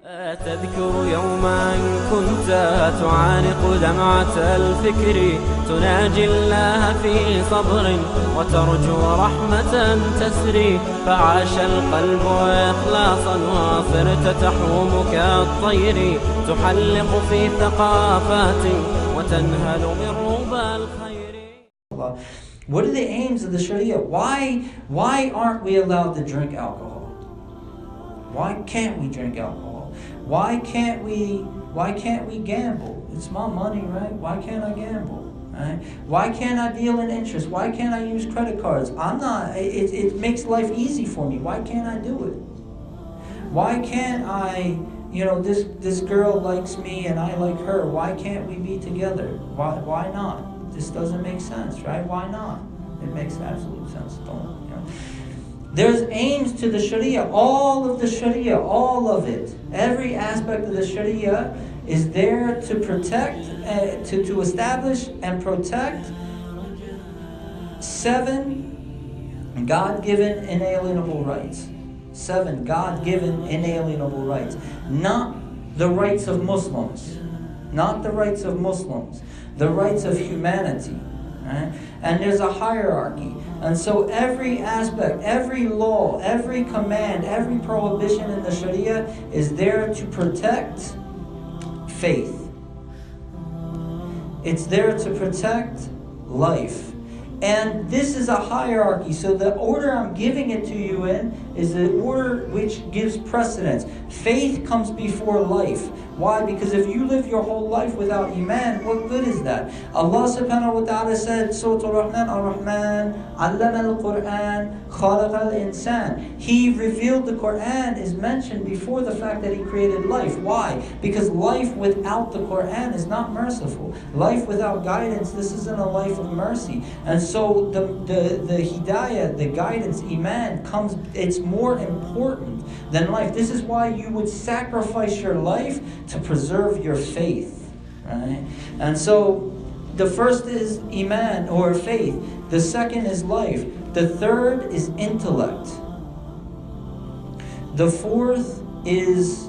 تذكر يوما كنت تعانق دمعة الفكر، تناجي الله في صبر وترجو رحمة تسري، فعاش القلب إخلاصا وصرت تحوم كالطير، تحلق في ثقافات وتنهل من ربى الخير. What are the aims of the Sharia? Why aren't we allowed to drink alcohol? Why can't we drink alcohol? Why can't we gamble? It's my money, right? Why can't I gamble? Right? Why can't I deal in interest? Why can't I use credit cards? It makes life easy for me. Why can't I do it? Why can't I, this girl likes me and I like her. Why can't we be together? Why not? This doesn't make sense, right? Why not? It makes absolute sense. There's aims to the Sharia. All of the Sharia, all of it, every aspect of the Sharia is there to protect, to establish and protect 7 God-given inalienable rights. 7 God-given inalienable rights. Not the rights of Muslims. Not the rights of Muslims. The rights of humanity. Right? And there's a hierarchy. And so every aspect, every law, every command, every prohibition in the Sharia is there to protect faith. It's there to protect life. And this is a hierarchy. So the order I'm giving it to you in is the order which gives precedence. Faith comes before life. Why? Because if you live your whole life without Iman, what good is that? Allah subhanahu wa ta'ala said, Surah Al-Rahman, Ar-Rahman, Allama al-Quran, Khalaq al-Insan. He revealed the Quran is mentioned before the fact that He created life. Why? Because life without the Quran is not merciful. Life without guidance, this isn't a life of mercy. And so the hidayah, the guidance, Iman comes, it's more important than life. This is why you would sacrifice your life to preserve your faith, right? And so the first is Iman or faith. The second is life. The third is intellect. The fourth is,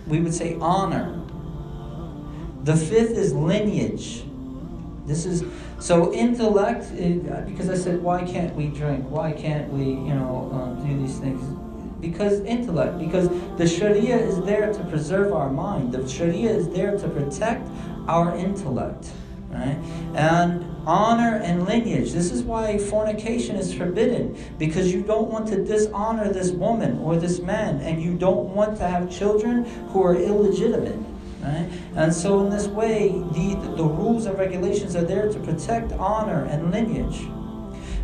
we would say, honor. The fifth is lineage. So intellect, because I said, why can't we drink? Why can't we, do these things? Because intellect, because the Sharia is there to preserve our mind. The Sharia is there to protect our intellect, right? And honor and lineage. This is why fornication is forbidden, because you don't want to dishonor this woman or this man, and you don't want to have children who are illegitimate. Right? And so in this way, the rules and regulations are there to protect honor and lineage.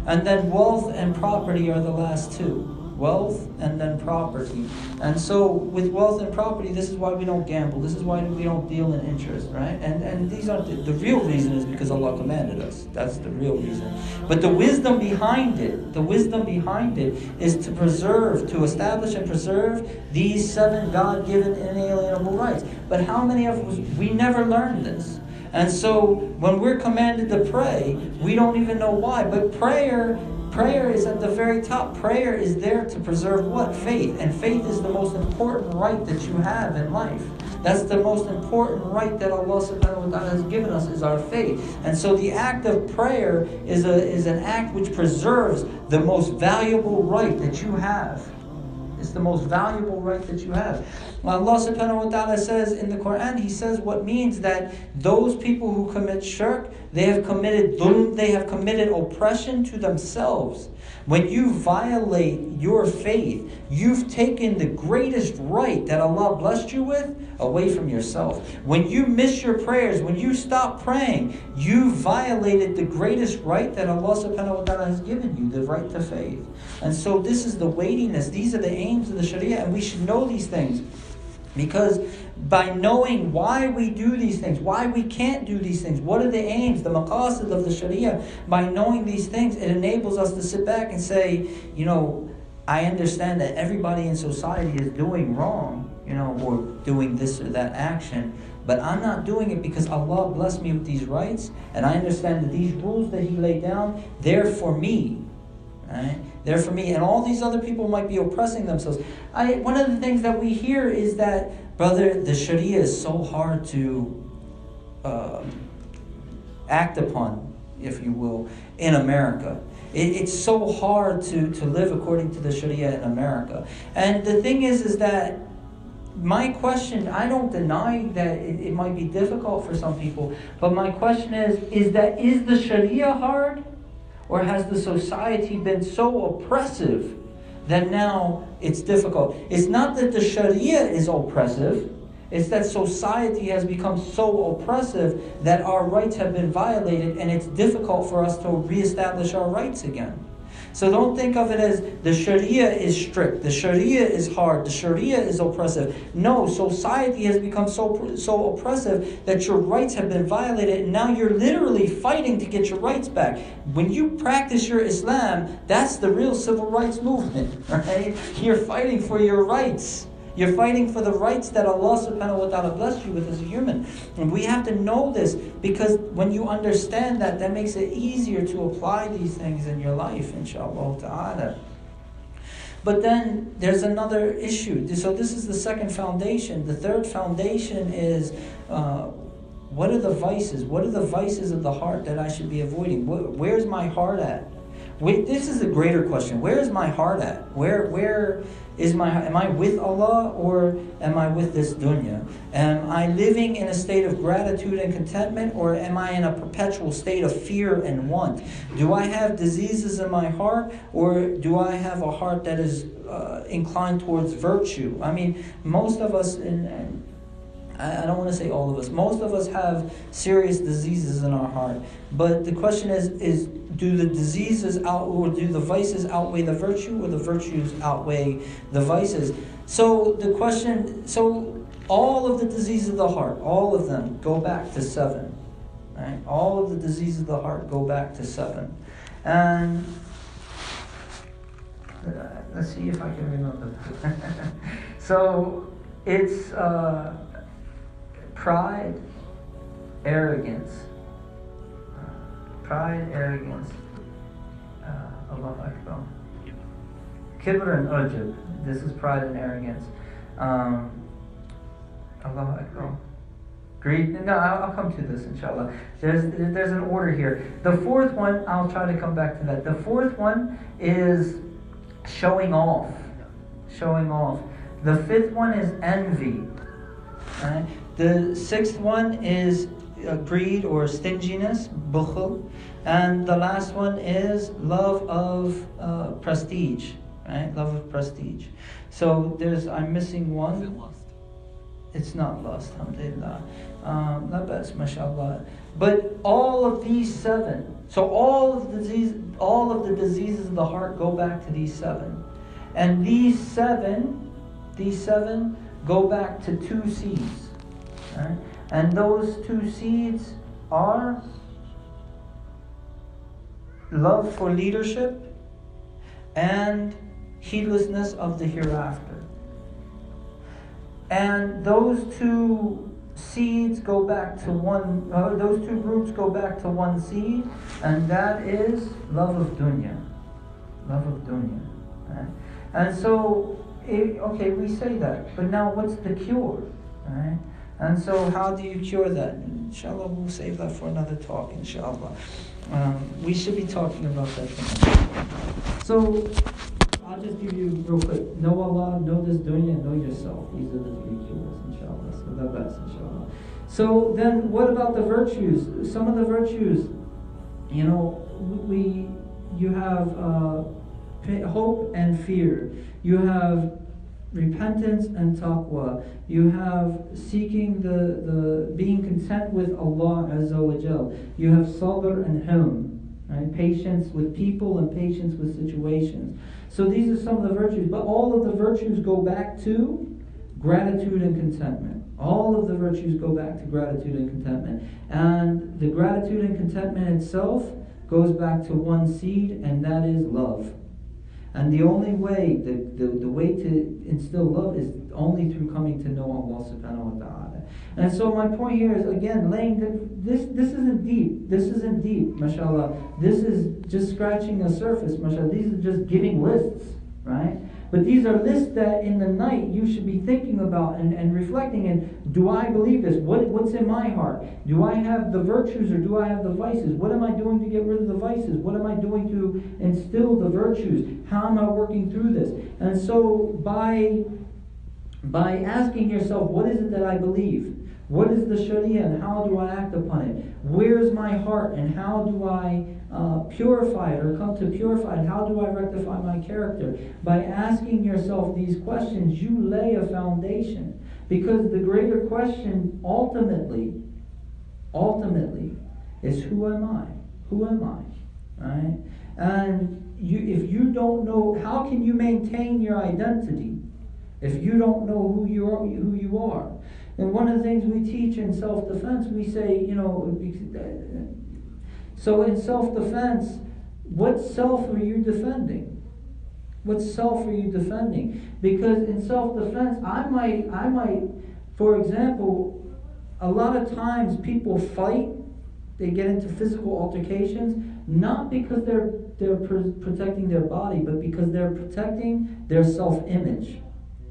And then wealth and property are the last two. Wealth and then property. And so with wealth and property, this is why we don't gamble. This is why we don't deal in interest, right? And these aren't the real reason is because Allah commanded us. That's the real reason. But the wisdom behind it, is to preserve, to establish and preserve these 7 God-given inalienable rights. But how many of us, we never learned this. And so when we're commanded to pray, we don't even know why. But prayer is at the very top. Prayer is there to preserve what? Faith. And faith is the most important right that you have in life. That's the most important right that Allah subhanahu wa ta'ala has given us, is our faith. And so the act of prayer is an act which preserves the most valuable right that you have. It's the most valuable right that you have. Well, Allah subhanahu wa ta'ala says in the Quran, He says what means that those people who commit shirk, they have committed dhulm, they have committed oppression to themselves. When you violate your faith, you've taken the greatest right that Allah blessed you with away from yourself. When you miss your prayers, when you stop praying, you violated the greatest right that Allah subhanahu wa ta'ala has given you, the right to faith. And so this is the weightiness, these are the aims of the Sharia, and we should know these things. Because by knowing why we do these things, why we can't do these things, what are the aims, the maqasid of the Sharia, by knowing these things, it enables us to sit back and say, I understand that everybody in society is doing wrong, or doing this or that action, but I'm not doing it because Allah blessed me with these rights, and I understand that these rules that He laid down, they're for me. Right? They're for me, and all these other people might be oppressing themselves. One of the things that we hear is that, brother, the Sharia is so hard to act upon, if you will, in America. It's so hard to live according to the Sharia in America. And the thing is that my question, I don't deny that it might be difficult for some people, but my question is the Sharia hard? Or has the society been so oppressive that now it's difficult? It's not that the Sharia is oppressive. It's that society has become so oppressive that our rights have been violated, and it's difficult for us to reestablish our rights again. So don't think of it as the Sharia is strict, the Sharia is hard, the Sharia is oppressive. No, society has become so oppressive that your rights have been violated, and now you're literally fighting to get your rights back. When you practice your Islam, that's the real civil rights movement, right? You're fighting for your rights. You're fighting for the rights that Allah subhanahu wa ta'ala blessed you with as a human. And we have to know this, because when you understand that, that makes it easier to apply these things in your life, inshallah ta'ala. But then there's another issue. So this is the second foundation. The third foundation is, what are the vices? What are the vices of the heart that I should be avoiding? Where's my heart at? This is a greater question. Where is my heart at? Where is my heart? Am I with Allah, or am I with this dunya? Am I living in a state of gratitude and contentment, or am I in a perpetual state of fear and want? Do I have diseases in my heart, or do I have a heart that is inclined towards virtue? I mean, most of us, I don't want to say all of us, most of us have serious diseases in our heart. But the question is do the diseases or do the vices outweigh the virtue, or the virtues outweigh the vices? So the question, all of the diseases of the heart, all of them go back to 7. Right? All of the diseases of the heart go back to 7. And let's see if I can remember that. So it's pride, arrogance. Allahu Akbar. Kibr and ujub. This is pride and arrogance. Allahu Akbar. Greed. No, I'll come to this, inshallah. There's an order here. The fourth one, I'll try to come back to that. The fourth one is showing off. The fifth one is envy. Right? The sixth one is greed or stinginess, bukhl. And the last one is love of prestige, right? Love of prestige. So I'm missing one. Is it lust? It's not lust, alhamdulillah. La bas, mashallah. But all of these 7, so all of the diseases of the heart go back to these 7. And these seven go back to 2 seeds. Right? And those 2 seeds are love for leadership and heedlessness of the hereafter. And those 2 seeds go back to those 2 groups go back to 1 seed, and that is love of dunya. Right? And so, we say that, but now what's the cure? Right? And so how do you cure that? Inshallah, we'll save that for another talk, inshallah. We should be talking about that tonight. So, I'll just give you real quick. Know Allah, know this dunya, know yourself. These are the 3 cures, inshallah. So the best, inshallah. So then what about the virtues? Some of the virtues, you have hope and fear. You have repentance and taqwa. You have seeking the being content with Allah Azza wa Jal. You have sabr and hilm, right? Patience with people and patience with situations. So these are some of the virtues, but all of the virtues go back to gratitude and contentment. All of the virtues go back to gratitude and contentment. And the gratitude and contentment itself goes back to 1 seed, and that is love. And the only way, the way to instill love is only through coming to know Allah subhanahu wa ta'ala. And so my point here is, again, this isn't deep. This isn't deep, mashallah. This is just scratching the surface, mashallah. These are just giving lists, right? But these are lists that in the night you should be thinking about and reflecting in. Do I believe this? What's in my heart? Do I have the virtues or do I have the vices? What am I doing to get rid of the vices? What am I doing to instill the virtues? How am I working through this? And so by asking yourself, what is it that I believe? What is the Sharia and how do I act upon it? Where's my heart and how do I purify it or come to purify it? How do I rectify my character? By asking yourself these questions, you lay a foundation. Because the greater question ultimately is, who am I? Who am I? Right? And if you don't know, how can you maintain your identity if you don't know who you are? And one of the things we teach in self-defense, we say, so in self-defense, what self are you defending? What self are you defending? Because in self-defense, I might, for example, a lot of times people fight, they get into physical altercations, not because they're protecting their body, but because they're protecting their self-image.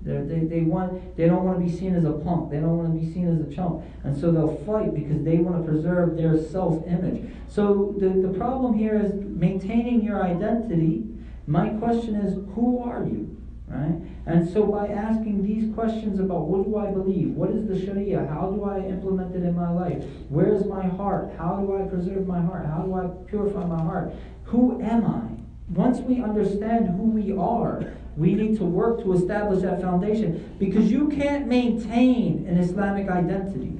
They don't want to be seen as a punk. They don't want to be seen as a chump. And so they'll fight because they want to preserve their self-image. So the problem here is maintaining your identity. My question is, who are you? Right? And so by asking these questions about what do I believe? What is the Sharia? How do I implement it in my life? Where is my heart? How do I preserve my heart? How do I purify my heart? Who am I? Once we understand who we are, we need to work to establish that foundation, because you can't maintain an Islamic identity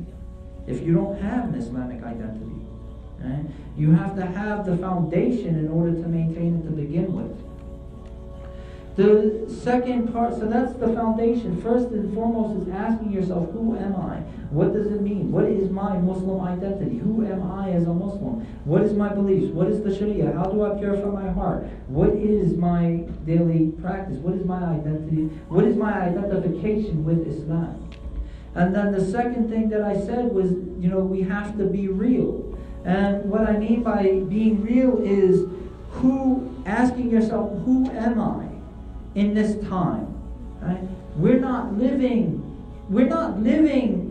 if you don't have an Islamic identity. Right? You have to have the foundation in order to maintain it to begin with. The second part, so that's the foundation. First and foremost is asking yourself, who am I? What does it mean? What is my Muslim identity? Who am I as a Muslim? What is my beliefs? What is the Sharia? How do I purify my heart? What is my daily practice? What is my identity? What is my identification with Islam? And then the second thing that I said was, we have to be real. And what I mean by being real is asking yourself, who am I in this time? Right? We're not living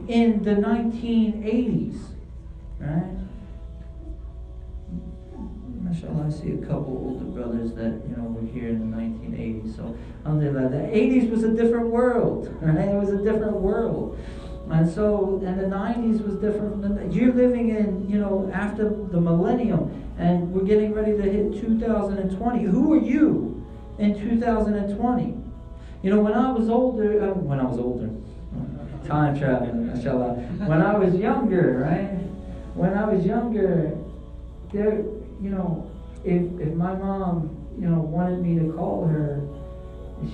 in the 1980s, right? Mashallah, I see a couple older brothers that were here in the 1980s. So alhamdulillah, the 80s was a different world, right? It was a different world. And the 90s was different. You're living in, after the millennium, and we're getting ready to hit 2020. Who are you in 2020? When I was older, time traveling, mashallah. When I was younger, right? When I was younger, there, if my mom, wanted me to call her,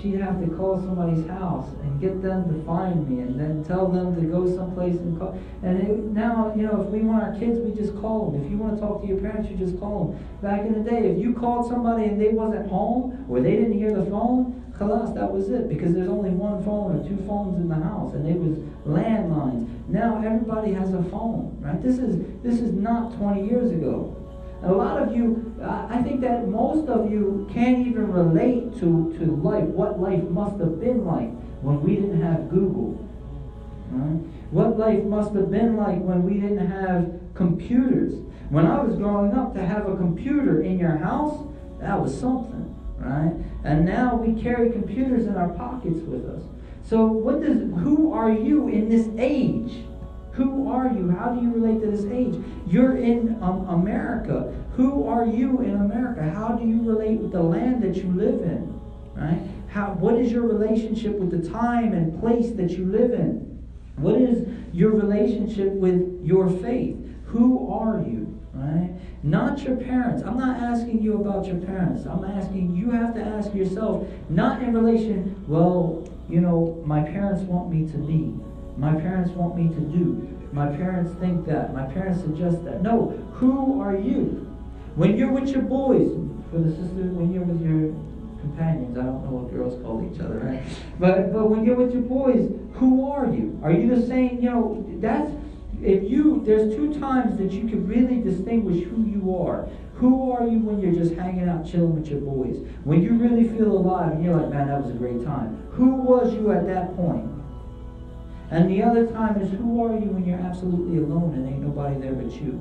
she'd have to call somebody's house and get them to find me and then tell them to go someplace and call. And now, if we want our kids, we just call them. If you want to talk to your parents, you just call them. Back in the day, if you called somebody and they wasn't home or they didn't hear the phone, khalas, that was it. Because there's only one phone or two phones in the house, and they was landlines. Now everybody has a phone, right? This is not 20 years ago. And a lot of you, I think that most of you can't even relate to life, what life must have been like when we didn't have Google. Right? What life must have been like when we didn't have computers. When I was growing up, to have a computer in your house, that was something, right? And now we carry computers in our pockets with us. So who are you in this age? Who are you? How do you relate to this age? You're in America. Who are you in America? How do you relate with the land that you live in? Right? What is your relationship with the time and place that you live in? What is your relationship with your faith? Who are you? Right? Not your parents. I'm not asking you about your parents. I'm asking, you have to ask yourself, not in relation, my parents want me to be. My parents want me to do. My parents think that. My parents suggest that. No, who are you? When you're with your boys, for the sisters, when you're with your companions. I don't know what girls call each other, right? But when you're with your boys, who are you? Are you just saying, there's two times that you can really distinguish who you are. Who are you when you're just hanging out, chilling with your boys? When you really feel alive and you're like, man, that was a great time. Who was you at that point? And the other time is, who are you when you're absolutely alone and ain't nobody there but you?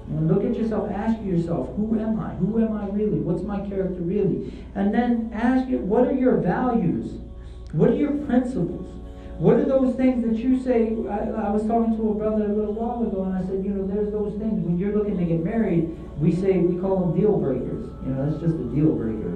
And look at yourself, ask yourself, who am I? Who am I really? What's my character really? And then ask you, what are your values? What are your principles? What are those things that you say? I was talking to a brother a little while ago, and I said, there's those things. When you're looking to get married, we call them deal breakers. That's just a deal breaker.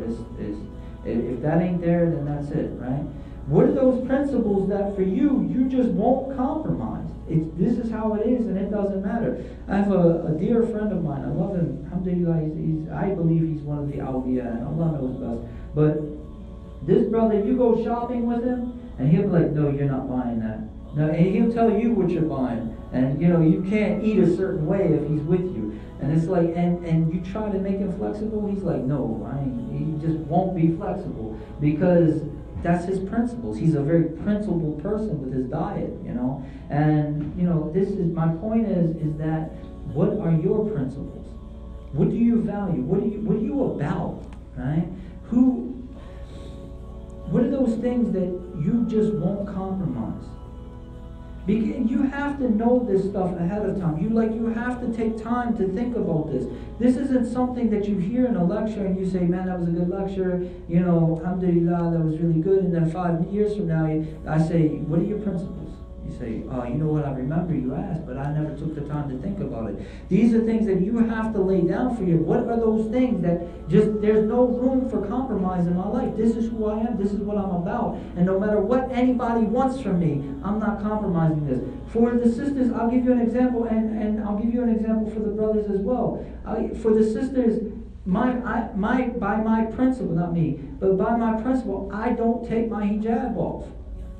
If that ain't there, then that's it, right? What are those principles that for you just won't compromise? This is how it is, and it doesn't matter. I have a dear friend of mine. I love him. Alhamdulillah, I believe he's one of the awliya, and Allah knows best. But this brother, you go shopping with him, and he'll be like, no, you're not buying that. No, and he'll tell you what you're buying. And, you can't eat a certain way if he's with you. And it's like, and you try to make him flexible, he's like, no, he just won't be flexible. Because that's his principles. He's a very principled person with his diet, And, my point is that, what are your principles? What do you value? What are you about, right? What are those things that you just won't compromise? Because you have to know this stuff ahead of time. You have to take time to think about this. This isn't something that you hear in a lecture and you say, man, that was a good lecture, alhamdulillah, that was really good. And then 5 years from now, I say, what are your principles? You say, oh, you know what, I remember you asked, but I never took the time to think about it. These are things that you have to lay down for you. What are those things that there's no room for compromise in my life? This is who I am. This is what I'm about. And no matter what anybody wants from me, I'm not compromising this. For the sisters, I'll give you an example, and I'll give you an example for the brothers as well. For the sisters, by my principle, not me, but by my principle, I don't take my hijab off.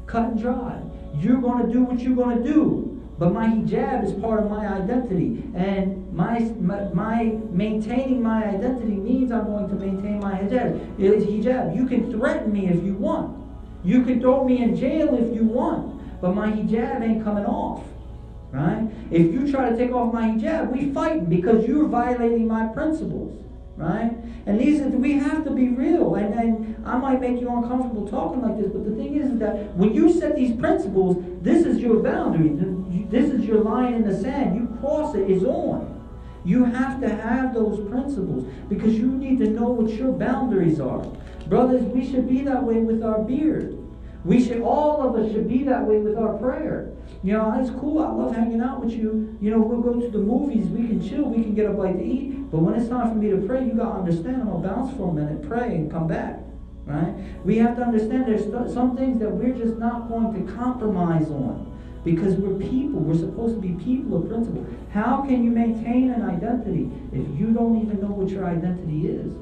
Cut and dry. You're going to do what you're going to do. But my hijab is part of my identity. And my maintaining my identity means I'm going to maintain my hijab. It is hijab. You can threaten me if you want. You can throw me in jail if you want. But my hijab ain't coming off. Right? If you try to take off my hijab, we fighting because you're violating my principles. Right? And we have to be real. And I might make you uncomfortable talking like this, but the thing is that when you set these principles, this is your boundary. This is your line in the sand. You cross it, it's on. You have to have those principles because you need to know what your boundaries are. Brothers, we should be that way with our beard. All of us should be that way with our prayer. It's cool. I love hanging out with you. We'll go to the movies. We can chill. We can get a bite to eat. But when it's time for me to pray, you got to understand, I'm going to bounce for a minute, pray, and come back. Right? We have to understand there's some things that we're just not going to compromise on. Because we're people. We're supposed to be people of principle. How can you maintain an identity if you don't even know what your identity is?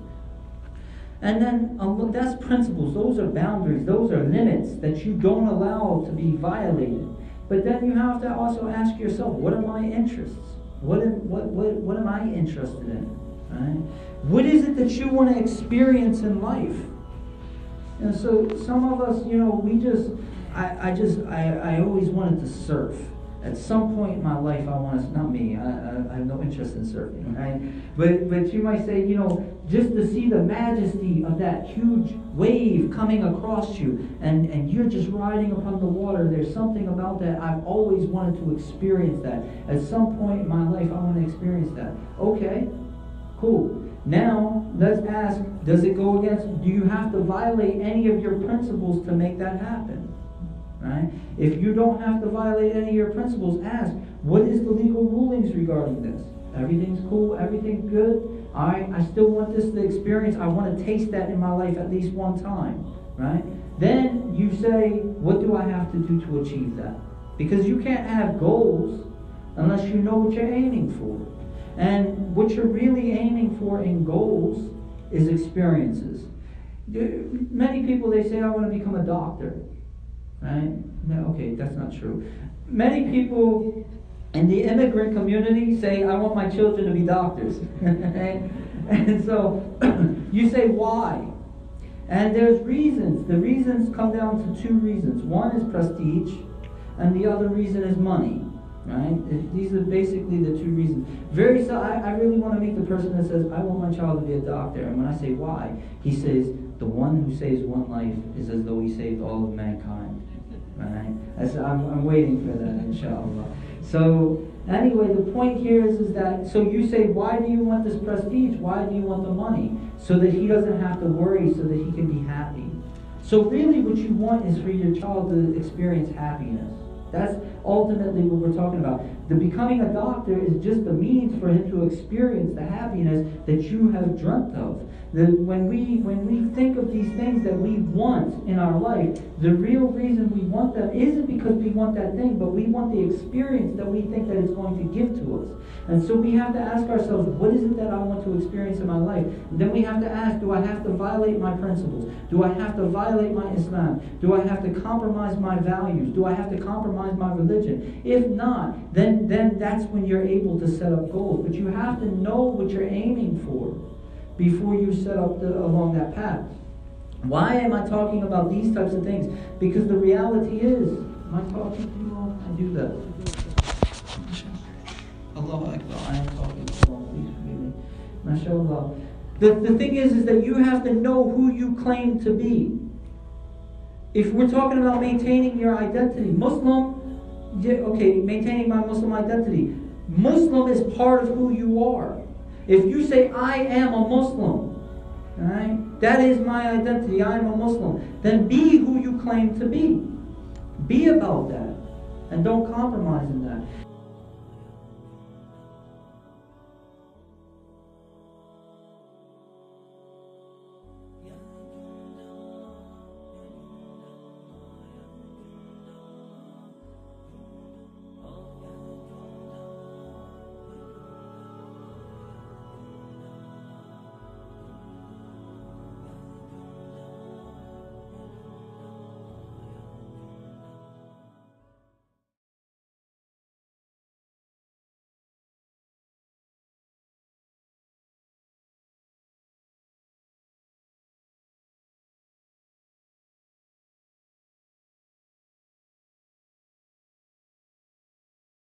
And then that's principles. Those are boundaries. Those are limits that you don't allow to be violated. But then you have to also ask yourself, what are my interests? What am I interested in? Right? What is it that you want to experience in life? And so some of us, I always wanted to surf. At some point in my life, not me, I have no interest in surfing, right? But you might say, just to see the majesty of that huge wave coming across you, and you're just riding upon the water, there's something about that. I've always wanted to experience that. At some point in my life, I want to experience that. Okay, cool. Now, let's ask, do you have to violate any of your principles to make that happen? Right? If you don't have to violate any of your principles, ask, what is the legal rulings regarding this? Everything's cool, everything's good. I still want this to experience. I want to taste that in my life at least one time. Right? Then you say, what do I have to do to achieve that? Because you can't have goals unless you know what you're aiming for. And what you're really aiming for in goals is experiences. Many people, they say, I want to become a doctor. Right? No, okay, that's not true. Many people in the immigrant community say, I want my children to be doctors. And so you say, why? And there's reasons. The reasons come down to two reasons. One is prestige, and the other reason is money. Right? These are basically the two reasons. I really want to make the person that says, I want my child to be a doctor. And when I say why, he says, the one who saves one life is as though he saved all of mankind. Right? I'm waiting for that, inshallah. So, anyway, the point here is that, so you say, why do you want this prestige? Why do you want the money? So that he doesn't have to worry, so that he can be happy. So really what you want is for your child to experience happiness. That's ultimately what we're talking about. The becoming a doctor is just the means for him to experience the happiness that you have dreamt of. When we think of these things that we want in our life, the real reason we want them isn't because we want that thing, but we want the experience that we think that it's going to give to us. And so we have to ask ourselves, what is it that I want to experience in my life? And then we have to ask, do I have to violate my principles? Do I have to violate my Islam? Do I have to compromise my values? Do I have to compromise my religion? If not, then that's when you're able to set up goals. But you have to know what you're aiming for before you set up along that path. Why am I talking about these types of things? Because the reality is, am I talking to you all? I do that. Allahu Akbar, I am talking to you all. Please forgive me. MashaAllah. The thing is that you have to know who you claim to be. If we're talking about maintaining your identity, maintaining my Muslim identity. Muslim is part of who you are. If you say, I am a Muslim, right? That is my identity, I am a Muslim, then be who you claim to be. Be about that. And don't compromise in that.